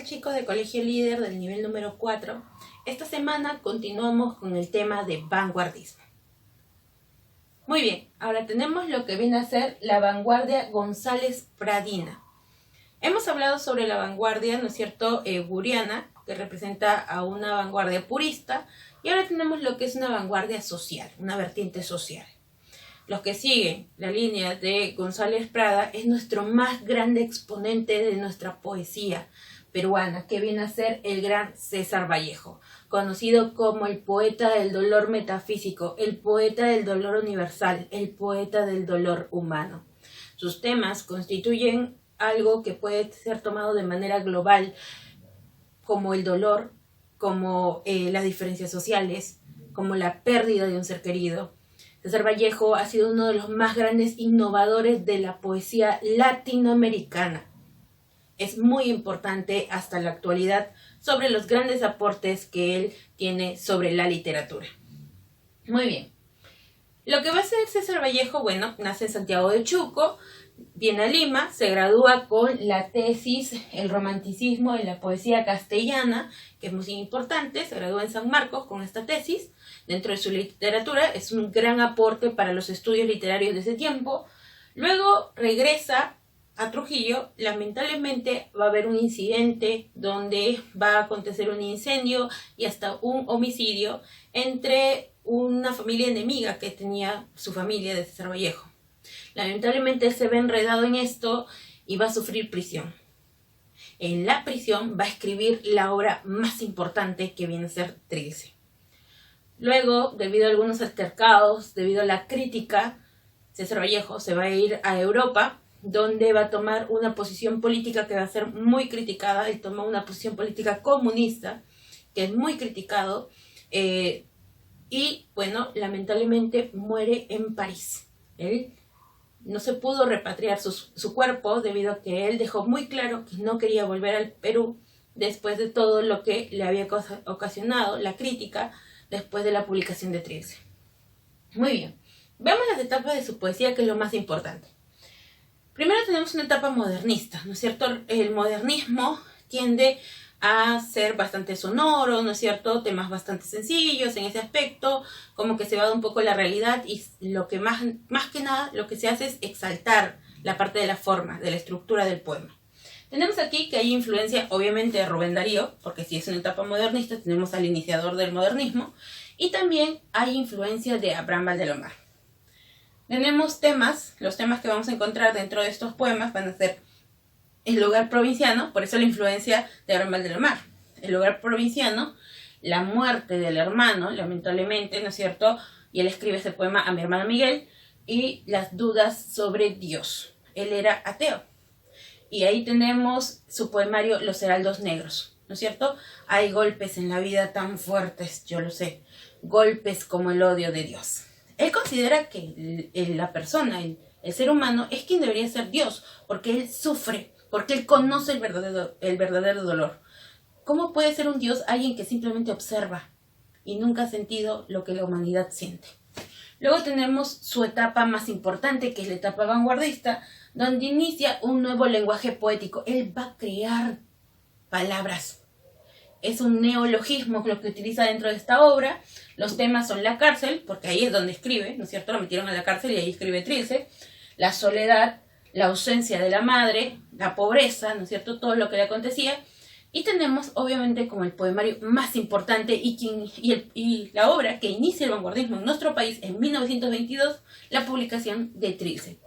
tal, chicos de Colegio Líder del nivel número 4? Esta semana continuamos con el tema de vanguardismo. Muy bien, ahora tenemos lo que viene a ser la vanguardia González Pradina. Hemos hablado sobre la vanguardia, ¿no es cierto?, guriana, que representa a una vanguardia purista, y ahora tenemos lo que es una vanguardia social, una vertiente social. Los que siguen la línea de González Prada es nuestro más grande exponente de nuestra poesía peruana, que viene a ser el gran César Vallejo, conocido como el poeta del dolor metafísico, el poeta del dolor universal, el poeta del dolor humano. Sus temas constituyen algo que puede ser tomado de manera global, como el dolor, como las diferencias sociales, como la pérdida de un ser querido. César Vallejo ha sido uno de los más grandes innovadores de la poesía latinoamericana. Es muy importante hasta la actualidad sobre los grandes aportes que él tiene sobre la literatura. Muy bien. Lo que va a ser César Vallejo, bueno, nace en Santiago de Chuco, viene a Lima, se gradúa con la tesis El romanticismo en la poesía castellana, que es muy importante, se gradúa en San Marcos con esta tesis. Dentro de su literatura es un gran aporte para los estudios literarios de ese tiempo. Luego regresa a Trujillo. Lamentablemente va a haber un incidente donde va a acontecer un incendio y hasta un homicidio entre una familia enemiga que tenía su familia de César Vallejo. Lamentablemente él se ve enredado en esto y va a sufrir prisión. En la prisión va a escribir la obra más importante, que viene a ser Trilce. Luego, debido a algunos altercados, debido a la crítica, César Vallejo se va a ir a Europa, donde va a tomar una posición política que va a ser muy criticada. Él toma una posición política comunista, que es muy criticado, y bueno, lamentablemente muere en París. Él no se pudo repatriar su cuerpo debido a que él dejó muy claro que no quería volver al Perú después de todo lo que le había ocasionado la crítica después de la publicación de Trilce. Muy bien, veamos las etapas de su poesía, que es lo más importante. Primero tenemos una etapa modernista, ¿no es cierto? El modernismo tiende a ser bastante sonoro, ¿no es cierto? Temas bastante sencillos en ese aspecto, como que se va de un poco la realidad, y lo que más que nada lo que se hace es exaltar la parte de la forma, de la estructura del poema. Tenemos aquí que hay influencia obviamente de Rubén Darío, porque si es una etapa modernista tenemos al iniciador del modernismo, y también hay influencia de Abraham Valdelomar. Tenemos temas, los temas que vamos a encontrar dentro de estos poemas van a ser el hogar provinciano, por eso la influencia de Abraham Valdelomar. El hogar provinciano, la muerte del hermano, lamentablemente, ¿no es cierto? Y él escribe ese poema a mi hermano Miguel, y las dudas sobre Dios. Él era ateo. Y ahí tenemos su poemario Los Heraldos Negros, ¿no es cierto? Hay golpes en la vida tan fuertes, yo lo sé, golpes como el odio de Dios. Él considera que la persona, el ser humano, es quien debería ser Dios, porque él sufre, porque él conoce el verdadero dolor. ¿Cómo puede ser un Dios alguien que simplemente observa y nunca ha sentido lo que la humanidad siente? Luego tenemos su etapa más importante, que es la etapa vanguardista, donde inicia un nuevo lenguaje poético. Él va a crear palabras. Es un neologismo lo que utiliza dentro de esta obra. Los temas son la cárcel, porque ahí es donde escribe, ¿no es cierto? Lo metieron a la cárcel y ahí escribe Trilce. La soledad, la ausencia de la madre, la pobreza, ¿no es cierto? Todo lo que le acontecía. Y tenemos, obviamente, como el poemario más importante y la obra que inicia el vanguardismo en nuestro país en 1922, la publicación de Trilce.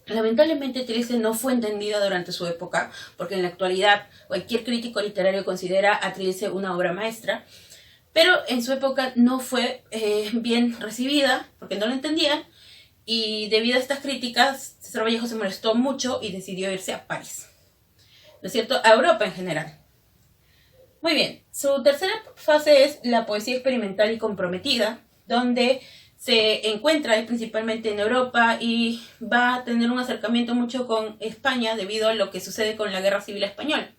Lamentablemente Trilce no fue entendida durante su época, porque en la actualidad cualquier crítico literario considera a Trilce una obra maestra, pero en su época no fue bien recibida, porque no la entendían, y debido a estas críticas, César Vallejo se molestó mucho y decidió irse a París, ¿no es cierto?, a Europa en general. Muy bien, su tercera fase es la poesía experimental y comprometida, donde se encuentra principalmente en Europa y va a tener un acercamiento mucho con España debido a lo que sucede con la Guerra Civil Española.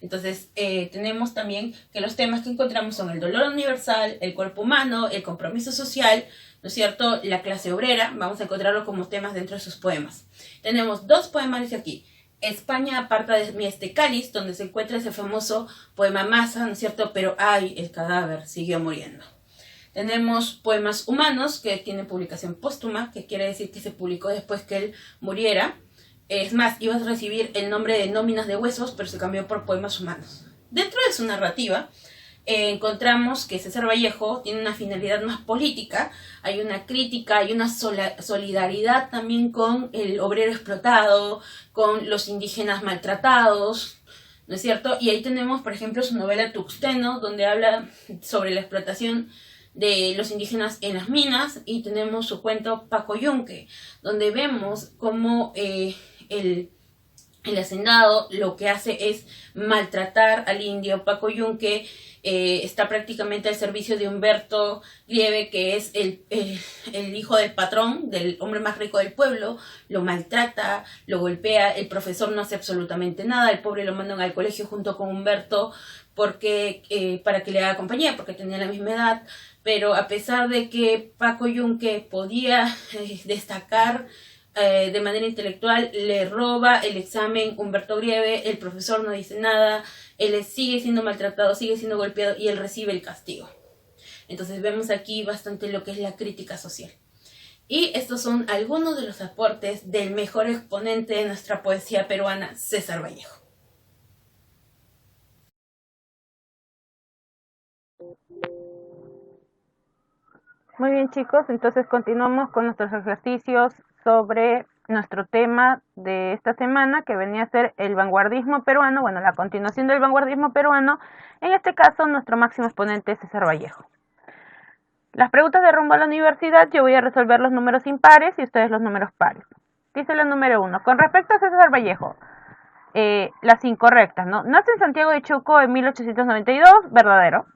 Entonces tenemos también que los temas que encontramos son el dolor universal, el cuerpo humano, el compromiso social, ¿no es cierto?, la clase obrera. Vamos a encontrarlo como temas dentro de sus poemas. Tenemos dos poemarios aquí. España aparta de mí este cáliz, donde se encuentra ese famoso poema Masa, ¿no es cierto? Pero ay, el cadáver siguió muriendo. Tenemos Poemas Humanos, que tiene publicación póstuma, que quiere decir que se publicó después que él muriera. Es más, iba a recibir el nombre de Nóminas de Huesos, pero se cambió por Poemas Humanos. Dentro de su narrativa, encontramos que César Vallejo tiene una finalidad más política, hay una crítica, hay una solidaridad también con el obrero explotado, con los indígenas maltratados, ¿no es cierto? Y ahí tenemos, por ejemplo, su novela Tuxteno, donde habla sobre la explotación de los indígenas en las minas, y tenemos su cuento Paco Yunque, donde vemos cómo el hacendado lo que hace es maltratar al indio. Paco Yunque está prácticamente al servicio de Humberto Grieve, que es el hijo del patrón, del hombre más rico del pueblo. Lo maltrata, lo golpea, el profesor no hace absolutamente nada, el pobre lo mandan al colegio junto con Humberto porque para que le haga compañía, porque tenía la misma edad. Pero a pesar de que Paco Yunque podía destacar de manera intelectual, le roba el examen Humberto Grieve, el profesor no dice nada, él sigue siendo maltratado, sigue siendo golpeado y él recibe el castigo. Entonces vemos aquí bastante lo que es la crítica social. Y estos son algunos de los aportes del mejor exponente de nuestra poesía peruana, César Vallejo. Muy bien, chicos, entonces continuamos con nuestros ejercicios sobre nuestro tema de esta semana, que venía a ser el vanguardismo peruano, bueno, la continuación del vanguardismo peruano, en este caso nuestro máximo exponente es César Vallejo. Las preguntas de rumbo a la universidad, yo voy a resolver los números impares y ustedes los números pares. Dice la número 1, con respecto a César Vallejo, las incorrectas, ¿no? Nace en Santiago de Chuco en 1892, verdadero.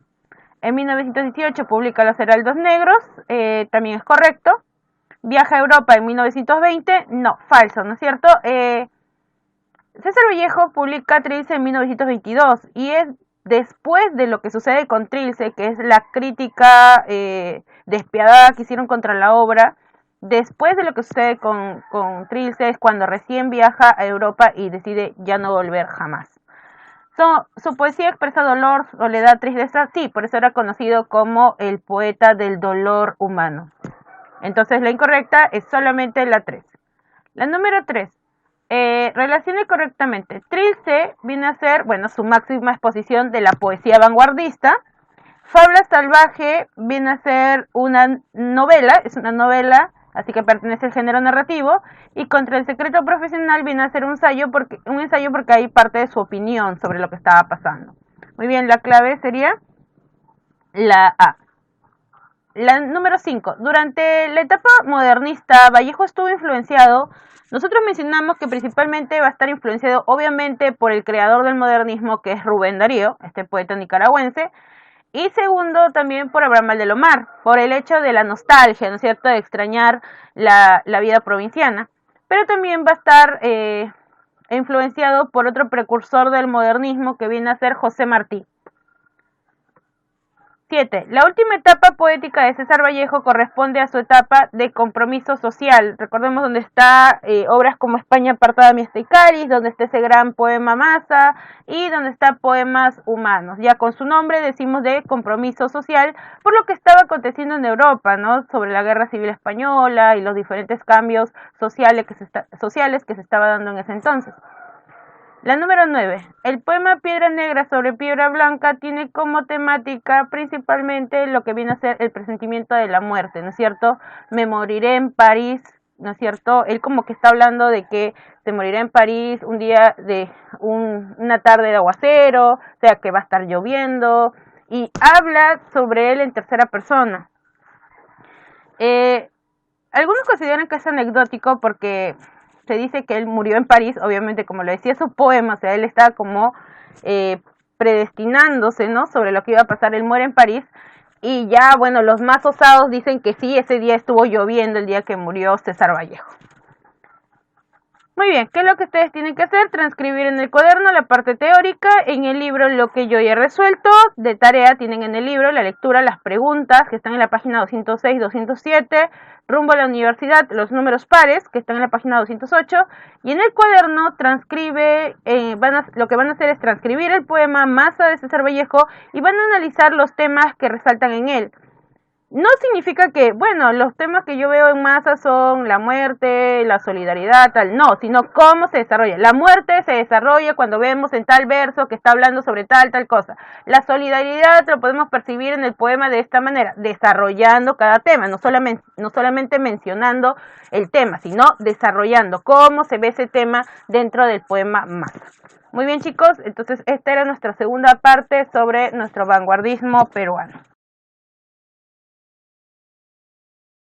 En 1918 publica Los Heraldos Negros, también es correcto. Viaja a Europa en 1920, no, falso, ¿no es cierto? César Vallejo publica Trilce en 1922 y es después de lo que sucede con Trilce, que es la crítica despiadada que hicieron contra la obra. Después de lo que sucede con Trilce es cuando recién viaja a Europa y decide ya no volver jamás. Su poesía expresa dolor, soledad, tristeza, sí, por eso era conocido como el poeta del dolor humano. Entonces la incorrecta es solamente la 3. La número 3, relacione correctamente. Trilce viene a ser, bueno, su máxima exposición de la poesía vanguardista. Fábula salvaje viene a ser una novela, es una novela, así que pertenece al género narrativo, y Contra el secreto profesional viene a ser un ensayo porque hay parte de su opinión sobre lo que estaba pasando. Muy bien, la clave sería la A. La número 5. Durante la etapa modernista, Vallejo estuvo influenciado. Nosotros mencionamos que principalmente va a estar influenciado, obviamente, por el creador del modernismo, que es Rubén Darío, este poeta nicaragüense. Y segundo, también por Abraham Valdelomar, por el hecho de la nostalgia, ¿no es cierto?, de extrañar la vida provinciana. Pero también va a estar influenciado por otro precursor del modernismo que viene a ser José Martí. 7. La última etapa poética de César Vallejo corresponde a su etapa de compromiso social. Recordemos donde está obras como España apartada mi este cáliz, donde está ese gran poema Masa y donde está Poemas Humanos. Ya con su nombre decimos de compromiso social por lo que estaba aconteciendo en Europa, ¿no? Sobre la Guerra Civil Española y los diferentes cambios sociales que se estaba dando en ese entonces. La número 9. El poema Piedra Negra sobre Piedra Blanca tiene como temática principalmente lo que viene a ser el presentimiento de la muerte, ¿no es cierto? Me moriré en París, ¿no es cierto? Él como que está hablando de que se morirá en París un día de una tarde de aguacero, o sea que va a estar lloviendo, y habla sobre él en tercera persona. Algunos consideran que es anecdótico porque se dice que él murió en París, obviamente como lo decía su poema, o sea, él estaba como predestinándose, ¿no?, sobre lo que iba a pasar. Él muere en París y ya, bueno, los más osados dicen que sí, ese día estuvo lloviendo el día que murió César Vallejo. Muy bien, ¿qué es lo que ustedes tienen que hacer? Transcribir en el cuaderno la parte teórica, en el libro lo que yo ya he resuelto, de tarea tienen en el libro la lectura, las preguntas que están en la página 206, 207, rumbo a la universidad, los números pares que están en la página 208, y en el cuaderno transcribe, lo que van a hacer es transcribir el poema Masa de César Vallejo y van a analizar los temas que resaltan en él. No significa que, bueno, los temas que yo veo en masa son la muerte, la solidaridad, tal, no, sino cómo se desarrolla. La muerte se desarrolla cuando vemos en tal verso que está hablando sobre tal cosa. La solidaridad lo podemos percibir en el poema de esta manera, desarrollando cada tema, no solamente mencionando el tema, sino desarrollando cómo se ve ese tema dentro del poema masa. Muy bien, chicos, entonces esta era nuestra segunda parte sobre nuestro vanguardismo peruano.